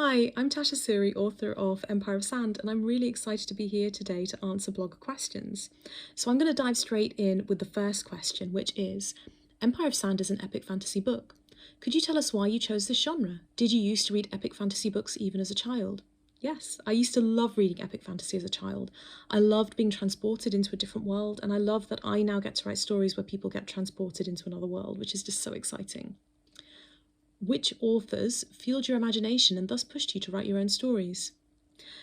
Hi, I'm Tasha Suri, author of Empire of Sand, and I'm really excited to be here today to answer blogger questions. So I'm going to dive straight in with the first question, which is, Empire of Sand is an epic fantasy book. Could you tell us why you chose this genre? Did you used to read epic fantasy books even as a child? Yes, I used to love reading epic fantasy as a child. I loved being transported into a different world, and I love that I now get to write stories where people get transported into another world, which is just so exciting. Which authors fueled your imagination and thus pushed you to write your own stories?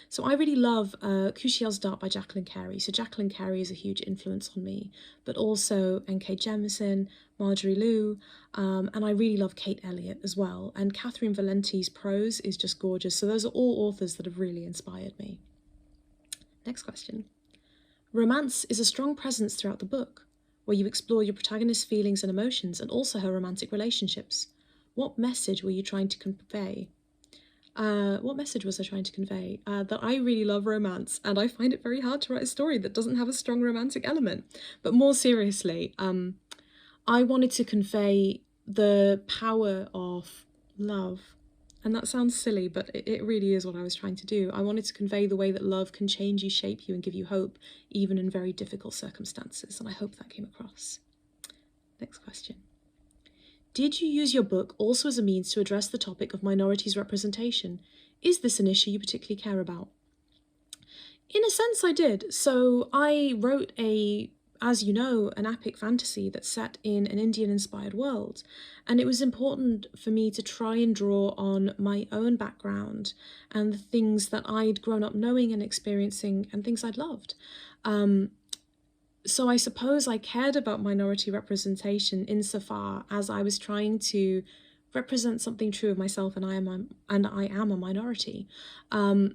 So I really love Cushiel's Dart by Jacqueline Carey. So Jacqueline Carey is a huge influence on me, but also N.K. Jemisin, Marjorie Liu, and I really love Kate Elliott as well. And Catherine Valenti's prose is just gorgeous. So those are all authors that have really inspired me. Next question. Romance is a strong presence throughout the book, where you explore your protagonist's feelings and emotions and also her romantic relationships. What message were you trying to convey? What message was I trying to convey? That I really love romance, and I find it very hard to write a story that doesn't have a strong romantic element. But more seriously, I wanted to convey the power of love. And that sounds silly, but it really is what I was trying to do. I wanted to convey the way that love can change you, shape you, and give you hope, even in very difficult circumstances, and I hope that came across. Next question. Did you use your book also as a means to address the topic of minorities' representation? Is this an issue you particularly care about? In a sense, I did. So I wrote as you know, an epic fantasy that's set in an Indian-inspired world, and it was important for me to try and draw on my own background and the things that I'd grown up knowing and experiencing and things I'd loved. So I suppose I cared about minority representation insofar as I was trying to represent something true of myself, and I am a minority. On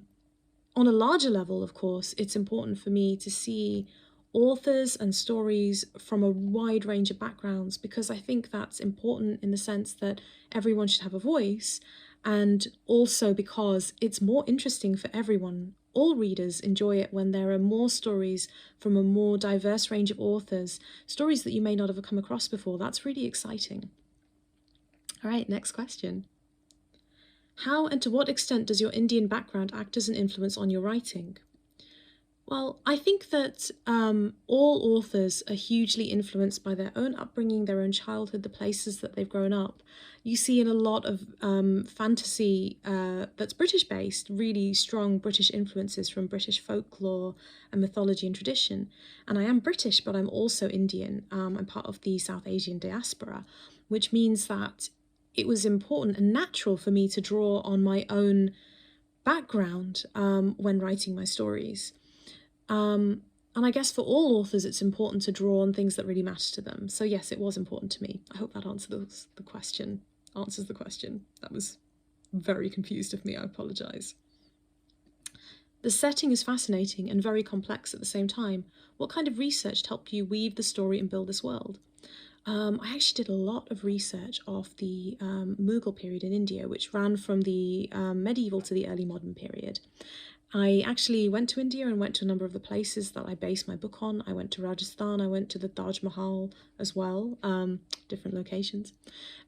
a larger level, of course, it's important for me to see authors and stories from a wide range of backgrounds, because I think that's important in the sense that everyone should have a voice, and also because it's more interesting for everyone. All readers enjoy it when there are more stories from a more diverse range of authors, stories that you may not have come across before. That's really exciting. All right, next question. How and to what extent does your Indian background act as an influence on your writing? Well, I think that all authors are hugely influenced by their own upbringing, their own childhood, the places that they've grown up. You see in a lot of fantasy that's British-based, really strong British influences from British folklore and mythology and tradition. And I am British, but I'm also Indian. I'm part of the South Asian diaspora, which means that it was important and natural for me to draw on my own background when writing my stories. And I guess for all authors, it's important to draw on things that really matter to them. So yes, it was important to me. I hope that answers the question. That was very confused of me, I apologise. The setting is fascinating and very complex at the same time. What kind of research helped you weave the story and build this world? I actually did a lot of research of the Mughal period in India, which ran from the medieval to the early modern period. I actually went to India and went to a number of the places that I based my book on. I went to Rajasthan, I went to the Taj Mahal as well, different locations.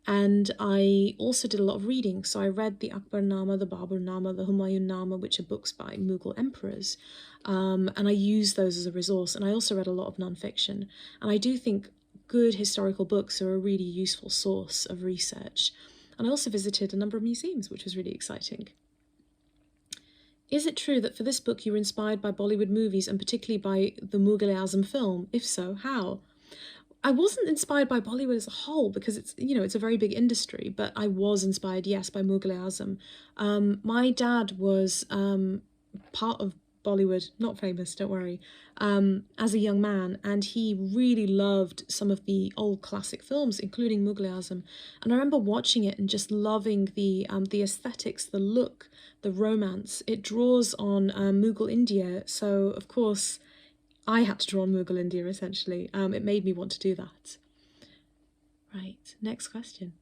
And I also did a lot of reading. So I read the Akbarnama, the Baburnama, the Humayunnama, which are books by Mughal emperors. And I used those as a resource. And I also read a lot of nonfiction. And I do think good historical books are a really useful source of research. And I also visited a number of museums, which was really exciting. Is it true that for this book you were inspired by Bollywood movies and particularly by the Mughal film? If so, how? I wasn't inspired by Bollywood as a whole because it's a very big industry, but I was inspired, yes, by Mughal. My dad was part of Bollywood, not famous, don't worry, as a young man, and he really loved some of the old classic films, including Mughal. And I remember watching it and just loving the aesthetics, the look, the romance. It draws on Mughal India, so of course I had to draw on Mughal India essentially. It made me want to do that. Right, next question.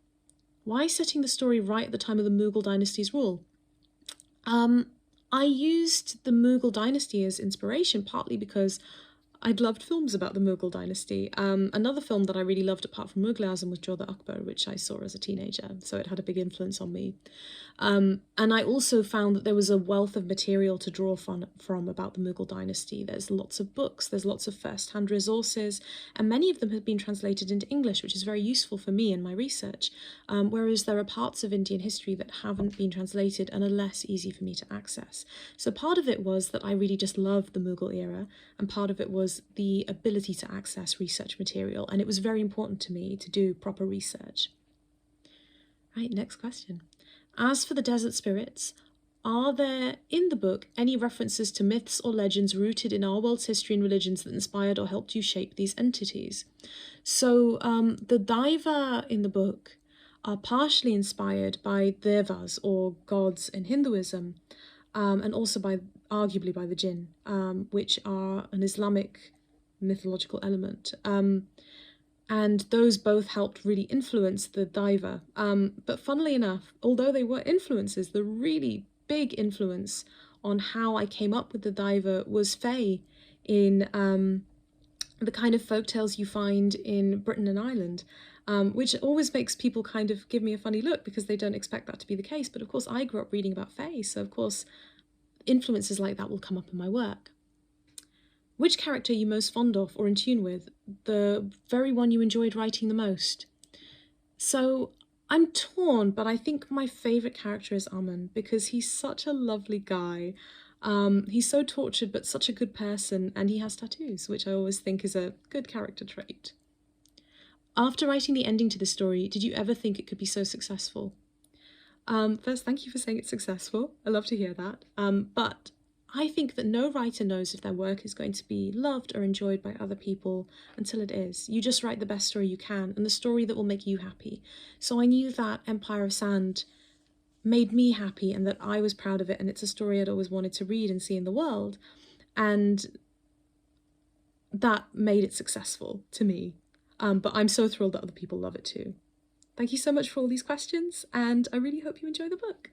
Why setting the story right at the time of the Mughal dynasty's rule? I used the Mughal dynasty as inspiration partly because I'd loved films about the Mughal dynasty. Another film that I really loved apart from Mughal was Jodha Akbar, which I saw as a teenager, so it had a big influence on me. And I also found that there was a wealth of material to draw from about the Mughal dynasty. There's lots of books, there's lots of first-hand resources, and many of them have been translated into English, which is very useful for me in my research, whereas there are parts of Indian history that haven't been translated and are less easy for me to access. So part of it was that I really just loved the Mughal era, and part of it was the ability to access research material, and it was very important to me to do proper research. Right, next question. As for the desert spirits, are there in the book any references to myths or legends rooted in our world's history and religions that inspired or helped you shape these entities? So the Daiva in the book are partially inspired by devas, or gods in Hinduism, and also arguably by the jinn, which are an Islamic mythological element. And those both helped really influence the Daiva. But funnily enough, although they were influences, the really big influence on how I came up with the Daiva was Fae in the kind of folktales you find in Britain and Ireland, which always makes people kind of give me a funny look because they don't expect that to be the case. But of course, I grew up reading about Fae, so of course, influences like that will come up in my work. Which character are you most fond of or in tune with? The very one you enjoyed writing the most? So I'm torn, but I think my favourite character is Aman because he's such a lovely guy. He's so tortured but such a good person, and he has tattoos, which I always think is a good character trait. After writing the ending to the story, did you ever think it could be so successful? First, thank you for saying it's successful. I love to hear that. But I think that no writer knows if their work is going to be loved or enjoyed by other people until it is. You just write the best story you can, and the story that will make you happy. So I knew that Empire of Sand made me happy and that I was proud of it, and it's a story I'd always wanted to read and see in the world, and that made it successful to me. But I'm so thrilled that other people love it too. Thank you so much for all these questions, and I really hope you enjoy the book.